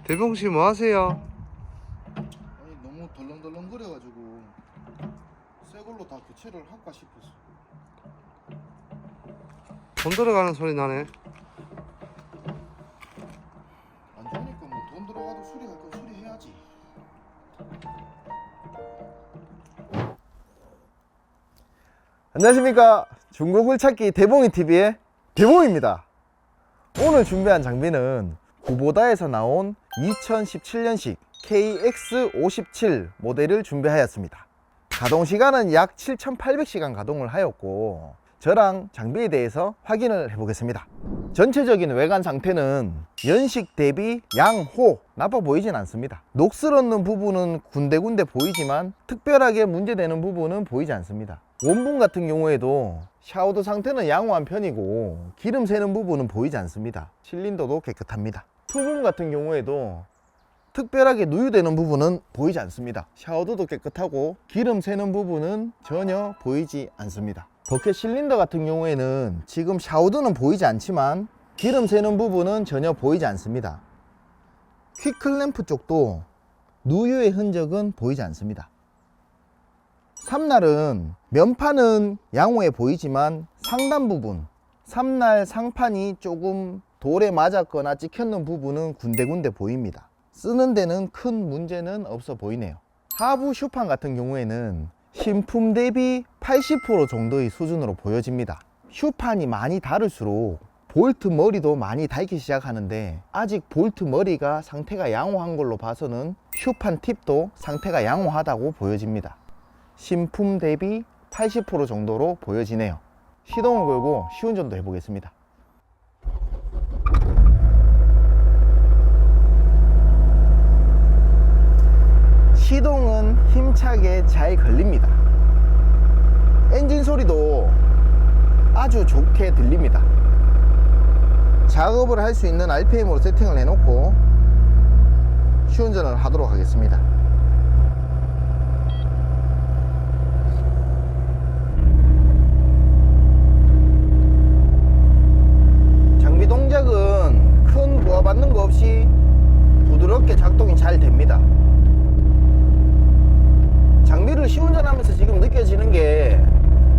대봉씨 뭐 하세요? 아니 너무 덜렁덜렁 거려가지고 새 걸로 다 교체를 할까 싶었어. 돈 들어가는 소리 나네. 안 좋으니까 뭐 돈 들어가도 수리할 건 수리해야지. 안녕하십니까. 중고글 찾기 대봉이TV의 대봉입니다. 오늘 준비한 장비는 구보다에서 나온 2017년식 KX57 모델을 준비하였습니다. 가동시간은 약 7800시간 가동을 하였고, 저랑 장비에 대해서 확인을 해보겠습니다. 전체적인 외관 상태는 연식 대비 양호 나빠 보이진 않습니다. 녹슬 없는 부분은 군데군데 보이지만 특별하게 문제되는 부분은 보이지 않습니다. 원분 같은 경우에도 샤워도 상태는 양호한 편이고 기름 새는 부분은 보이지 않습니다. 실린더도 깨끗합니다. 투분 같은 경우에도 특별하게 누유되는 부분은 보이지 않습니다. 샤워도도 깨끗하고 기름 새는 부분은 전혀 보이지 않습니다. 버켓 실린더 같은 경우에는 지금 샤워도는 보이지 않지만 기름 새는 부분은 전혀 보이지 않습니다. 퀵클램프 쪽도 누유의 흔적은 보이지 않습니다. 삼날은 면판은 양호해 보이지만 상단 부분, 삼날 상판이 조금 돌에 맞았거나 찍혔는 부분은 군데군데 보입니다. 쓰는 데는 큰 문제는 없어 보이네요. 하부 슈판 같은 경우에는 신품 대비 80% 정도의 수준으로 보여집니다. 슈판이 많이 닳을수록 볼트 머리도 많이 닳기 시작하는데, 아직 볼트 머리가 상태가 양호한 걸로 봐서는 슈판 팁도 상태가 양호하다고 보여집니다. 신품 대비 80% 정도로 보여지네요. 시동을 걸고 시운전도 해보겠습니다. 시동은 힘차게 잘 걸립니다. 엔진 소리도 아주 좋게 들립니다. 작업을 할 수 있는 RPM으로 세팅을 해놓고 시운전을 하도록 하겠습니다. 장비 동작은 큰 부하 받는 거 없이 부드럽게 작동이 잘 됩니다. 장비를 시운전하면서 지금 느껴지는 게,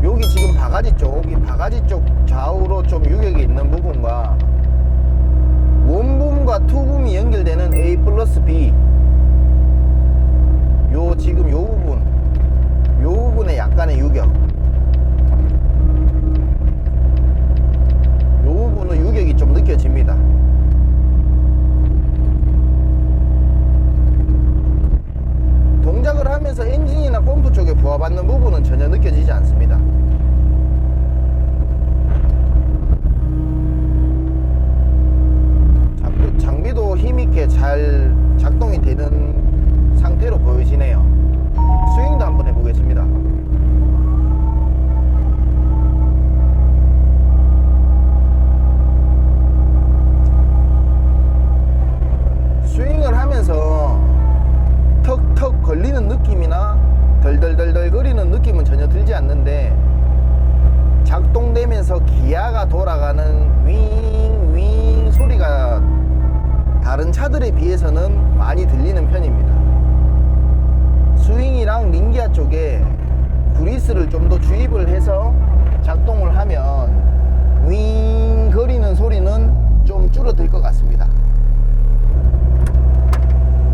여기 지금 바가지 쪽, 이 바가지 쪽 좌우로 좀 유격이 있는 부분과 원붐과 투붐이 연결되는 A 플러스 B, 요 지금 요 부분에 약간의 유격, 요 부분은 유격이 좀 느껴집니다. 동작을 하면서 엔진이나 펌프 쪽에 부하받는 부분은 전혀 느껴지지 않습니다. 장비도 힘있게 잘 작동이 되는 상태로 보여지네요. 스윙도 한번 해보겠습니다. 스윙을 하면서 턱턱 걸리는 느낌이나 덜덜덜덜 거리는 느낌은 전혀 들지 않는데, 작동되면서 기아가 돌아가는 윙윙 소리가 다른 차들에 비해서는 많이 들리는 편입니다. 스윙이랑 링기아 쪽에 그리스를 좀 더 주입을 해서 작동을 하면 윙 거리는 소리는 좀 줄어들 것 같습니다.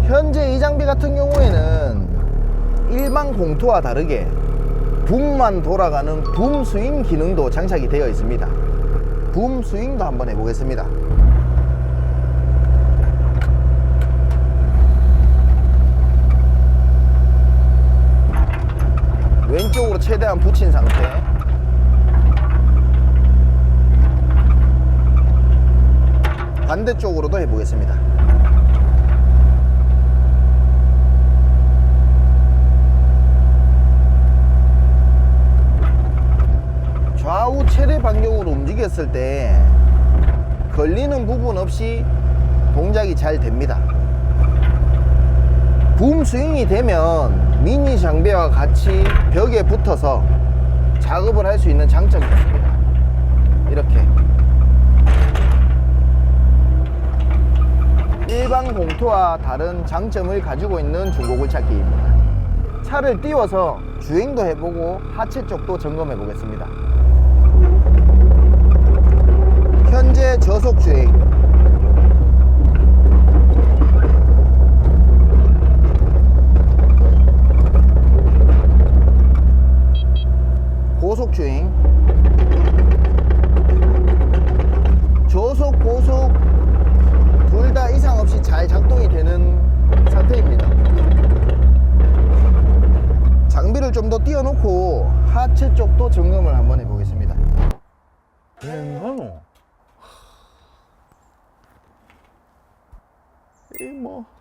현재 이 장비 같은 경우에는 일반 공투와 다르게 붐만 돌아가는 붐 스윙 기능도 장착이 되어 있습니다. 붐 스윙도 한번 해보겠습니다. 왼쪽으로 최대한 붙인 상태, 반대쪽으로도 해보겠습니다. 좌우 최대 반경으로 움직였을 때 걸리는 부분 없이 동작이 잘 됩니다. 붐 스윙이 되면 미니 장비와 같이 벽에 붙어서 작업을 할 수 있는 장점이 있습니다. 이렇게 일반 봉투와 다른 장점을 가지고 있는 중고글 찾기입니다. 차를 띄워서 주행도 해보고 하체 쪽도 점검해 보겠습니다. 현재 저속 주행, 고속 주행, 저속, 고속 둘 다 이상 없이 잘 작동이 되는 상태입니다. 장비를 좀 더 띄워놓고 하체 쪽도 점검을 한번 해보겠습니다.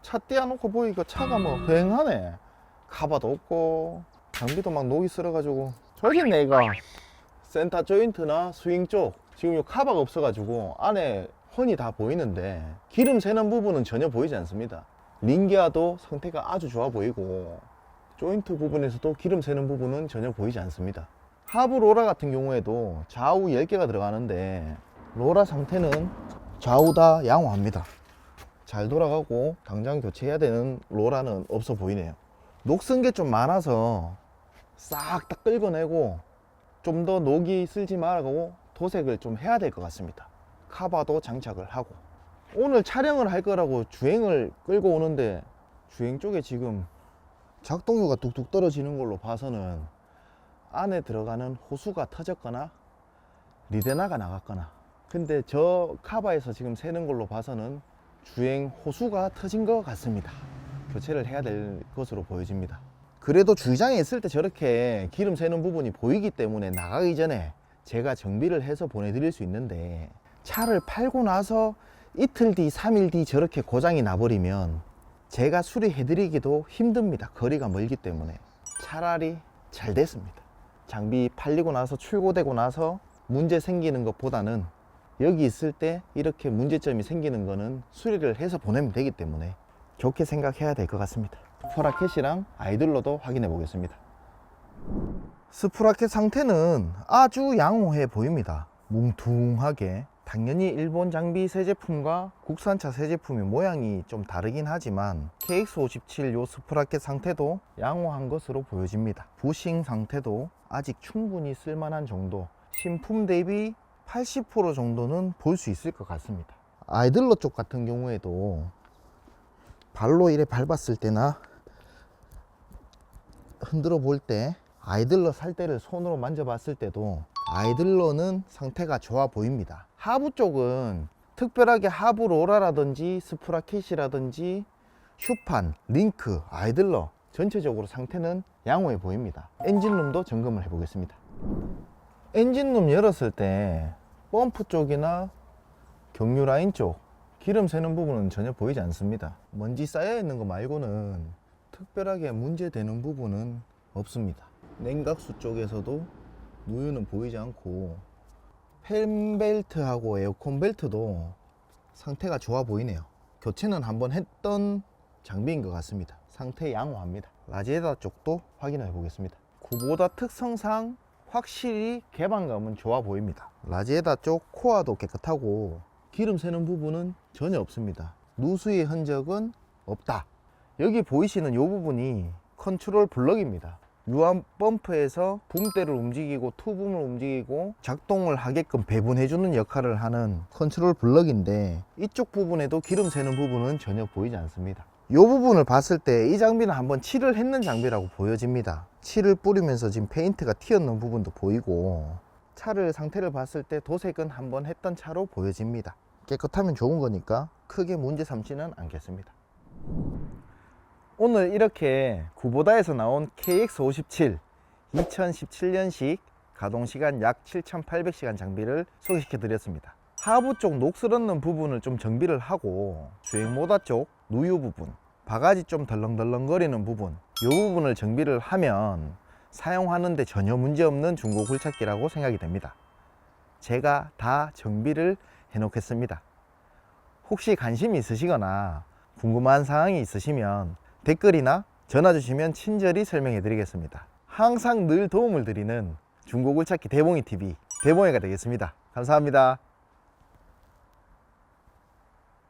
차 띄워놓고 보니까 차가 휑하네. 카바도 없고 장비도 막 녹이 쓸어가지고 저기네. 이거 센터 조인트나 스윙 쪽 지금 요 카바가 없어가지고 안에 훤히 다 보이는데 기름 새는 부분은 전혀 보이지 않습니다. 링기아도 상태가 아주 좋아 보이고 조인트 부분에서도 기름 새는 부분은 전혀 보이지 않습니다. 하부 로라 같은 경우에도 좌우 10개가 들어가는데 로라 상태는 좌우 다 양호합니다. 잘 돌아가고 당장 교체해야 되는 로라는 없어 보이네요. 녹슨 게 좀 많아서 싹 다 긁어내고 좀 더 녹이 쓸지 말고 도색을 좀 해야 될 것 같습니다. 카바도 장착을 하고 오늘 촬영을 할 거라고 주행을 끌고 오는데 주행 쪽에 지금 작동료가 뚝뚝 떨어지는 걸로 봐서는 안에 들어가는 호수가 터졌거나 리데나가 나갔거나, 근데 저 카바에서 지금 새는 걸로 봐서는 주행 호수가 터진 것 같습니다. 교체를 해야 될 것으로 보여집니다. 그래도 주차장에 있을 때 저렇게 기름 새는 부분이 보이기 때문에 나가기 전에 제가 정비를 해서 보내드릴 수 있는데, 차를 팔고 나서 이틀 뒤 3일 뒤 저렇게 고장이 나버리면 제가 수리해드리기도 힘듭니다. 거리가 멀기 때문에. 차라리 잘 됐습니다. 장비 팔리고 나서 출고되고 나서 문제 생기는 것보다는 여기 있을 때 이렇게 문제점이 생기는 거는 수리를 해서 보내면 되기 때문에 좋게 생각해야 될 것 같습니다. 스프라켓이랑 아이들러도 확인해 보겠습니다. 스프라켓 상태는 아주 양호해 보입니다. 뭉퉁하게. 당연히 일본 장비 새 제품과 국산차 새 제품의 모양이 좀 다르긴 하지만 KX57 요 스프라켓 상태도 양호한 것으로 보여집니다. 부싱 상태도 아직 충분히 쓸만한 정도, 신품 대비 80% 정도는 볼 수 있을 것 같습니다. 아이들러 쪽 같은 경우에도 발로 이래 밟았을 때나 흔들어 볼 때, 아이들러 살대를 손으로 만져봤을 때도 아이들러는 상태가 좋아 보입니다. 하부 쪽은 특별하게 하부 로라라든지 스프라켓이라든지 슈판, 링크, 아이들러 전체적으로 상태는 양호해 보입니다. 엔진룸도 점검을 해 보겠습니다. 엔진룸 열었을 때 펌프 쪽이나 경유 라인 쪽 기름 새는 부분은 전혀 보이지 않습니다. 먼지 쌓여 있는 거 말고는 특별하게 문제되는 부분은 없습니다. 냉각수 쪽에서도 누유는 보이지 않고 팬벨트하고 에어컨 벨트도 상태가 좋아 보이네요. 교체는 한번 했던 장비인 것 같습니다. 상태 양호합니다. 라지에다 쪽도 확인해 보겠습니다. 쿠보다 특성상 확실히 개방감은 좋아 보입니다. 라지에다 쪽 코어도 깨끗하고 기름 새는 부분은 전혀 없습니다. 누수의 흔적은 없다. 여기 보이시는 이 부분이 컨트롤 블럭입니다. 유압 펌프에서 붐대를 움직이고 투붐을 움직이고 작동을 하게끔 배분해주는 역할을 하는 컨트롤 블럭인데, 이쪽 부분에도 기름 새는 부분은 전혀 보이지 않습니다. 이 부분을 봤을 때 이 장비는 한번 칠을 했는 장비라고 보여집니다. 칠을 뿌리면서 지금 페인트가 튀었는 부분도 보이고, 차를 상태를 봤을 때 도색은 한번 했던 차로 보여집니다. 깨끗하면 좋은 거니까 크게 문제 삼지는 않겠습니다. 오늘 이렇게 구보다에서 나온 KX57 2017년식 가동시간 약 7800시간 장비를 소개시켜 드렸습니다. 하부 쪽 녹슬었는 부분을 좀 정비를 하고 주행모다 쪽 누유 부분, 바가지 좀 덜렁덜렁거리는 부분, 이 부분을 정비를 하면 사용하는데 전혀 문제없는 중고 굴착기라고 생각이 됩니다. 제가 다 정비를 해 놓겠습니다. 혹시 관심이 있으시거나 궁금한 사항이 있으시면 댓글이나 전화 주시면 친절히 설명해 드리겠습니다. 항상 늘 도움을 드리는 중고굴착기 대봉이TV 대봉이가 되겠습니다. 감사합니다.